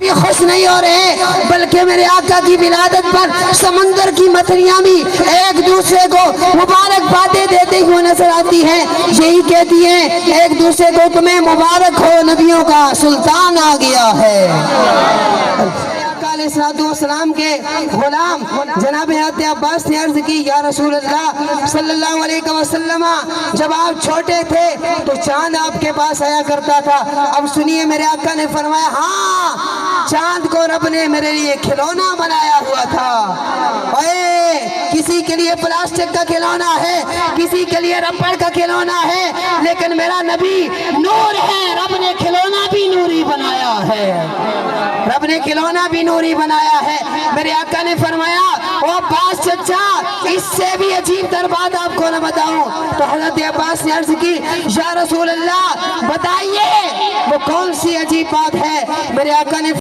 خوش نہیں ہو رہے بلکہ میرے آقا کی ولادت پر سمندر کی مچھلیاں بھی ایک دوسرے کو مبارک باتیں دیتے ہوئے نظر آتی ہیں، یہی کہتی ہیں ایک دوسرے کو تمہیں مبارک ہو، نبیوں کا سلطان آ گیا ہے۔ علیہ السلام کے غلام جناب حضرت عباس نے عرض کی، یا رسول اللہ صلی اللہ علیہ وسلم، جب آپ چھوٹے تھے تو چاند آپ کے پاس آیا کرتا تھا، اب سنیے میرے آقا نے فرمایا ہاں چاند کو رب نے میرے لیے کھلونا بنایا ہوا تھا۔ کسی کے لیے پلاسٹک کا کھلونا ہے، کسی کے لیے ربڑ کا کھلونا ہے، لیکن میرا نبی نور ہے، رب نے کھلونا بھی نوری بنایا ہے، رب نے کھلونا بھی نوری بنایا ہے۔ میرے آقا نے فرمایا او عباس چچا، اس سے بھی عجیب تر بات آپ کو نہ بتاؤں؟ تو حضرت عباس نے عرض کی، یا رسول اللہ بتائیے وہ کون سی عجیب بات ہے؟ میرے آقا نے